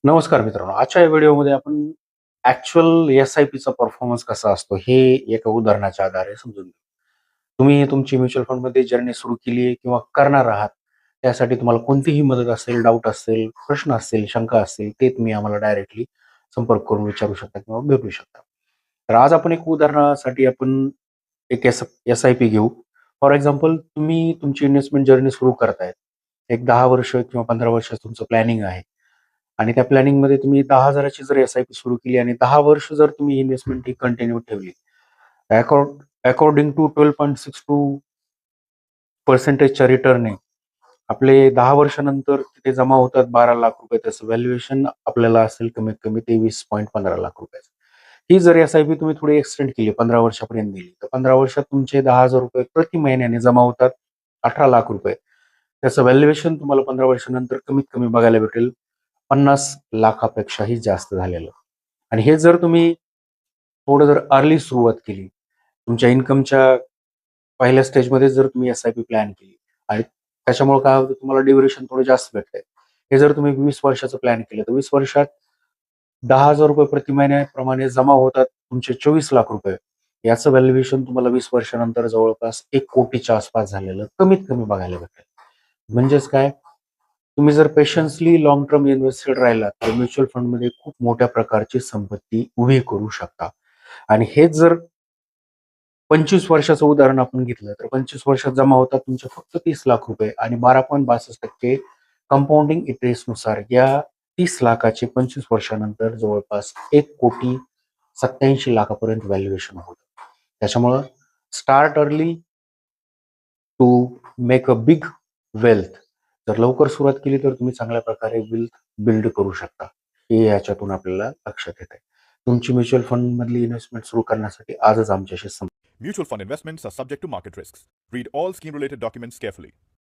नमस्कार मित्रांनो. आजच्या या व्हिडिओमध्ये आपण ॲक्चुअल एस-आय-पीचा परफॉर्मन्स कसा असतो, हे एका उदाहरणाच्या आधारे समजून घेऊ. तुम्ही तुमची म्युच्युअल फंडमध्ये जर्नी सुरू केली आहे किंवा करणार आहात. त्यासाठी तुम्हाला कोणतीही मदत असेल, डाऊट असेल, प्रश्न असतील, शंका असतील, ते तुम्ही आम्हाला डायरेक्टली संपर्क करून विचारू शकता किंवा भेटू शकता. तर आज आपण एक उदाहरणासाठी आपण एक एस-आय-पी घेऊ. फॉर एक्झाम्पल तुम्ही तुमची इन्व्हेस्टमेंट जर्नी सुरू करताय. एक 10 वर्ष किंवा 15 वर्षाचं तुमचं प्लॅनिंग आहे. आणि त्या प्लॅनिंगमध्ये तुम्ही 10,000ची जर एस-आय-पी सुरू केली आणि 10 वर्ष जर तुम्ही इन्व्हेस्टमेंट ही कंटिन्यू ठेवली. अकॉर्डिंग टू 12.62% च्या रिटर्नने आपले 10 वर्षानंतर तिथे जमा होतात ₹12,00,000. त्याचं व्हॅल्युएशन आपल्याला असेल कमीत कमी ₹23.15 लाख. ही जर एस-आय-पी तुम्ही थोडी एक्सटेंड केली 15 वर्षापर्यंत दिली, तर 15 वर्षात तुमचे ₹10,000 प्रति महिन्याने जमा होतात ₹18,00,000. त्याचं व्हॅल्युएशन तुम्हाला 15 वर्षानंतर कमीत कमी बघायला भेटेल 50,00,000पेक्षाही जास्त झालेलं. आणि हे जर तुम्ही थोडं जर अर्ली सुरुवात केली, तुमच्या इन्कमच्या पहिल्या स्टेजमध्ये जर तुम्ही एस-आय-पी प्लॅन केली आणि त्याच्यामुळे काय होतं तुम्हाला ड्युरेशन थोडं जास्त भेटतंय. हे जर तुम्ही 20 वर्षाचं प्लॅन केलं, तर 20 वर्षात ₹10,000 प्रति महिन्याप्रमाणे जमा होतात तुमचे ₹24,00,000. याचं व्हॅल्युएशन तुम्हाला 20 वर्षानंतर जवळपास 1,00,00,000च्या आसपास झालेलं कमीत कमी बघायला भेटेल. म्हणजेच काय, तुम्ही जर पेशन्सली लाँग टर्म इन्व्हेस्टेड राहिलात, तर म्युच्युअल फंडमध्ये खूप मोठ्या प्रकारची संपत्ती उभी करू शकता. आणि हेच जर 25 वर्षाचं उदाहरण आपण घेतलं, तर 25 वर्षात जमा होतात तुमचे फक्त ₹30,00,000 आणि 12.62% कंपाउंडिंग इंटरेस्टनुसार या 30,00,000चे 25 वर्षानंतर जवळपास 1,87,00,000 पर्यंत व्हॅल्युएशन होतं. त्याच्यामुळं start early to make a big wealth. जर लवकर सुरुवात केली तर तुम्ही चांगल्या प्रकारे वेल्थ बिल्ड करू शकता. हे याच्यातून आपल्याला लक्षात येतंय. तुमची म्युच्युअल फंडमधली इन्व्हेस्टमेंट सुरू करण्यासाठी आजच आमच्याशी Mutual fund investments are subject to market risks. Read all scheme related documents carefully.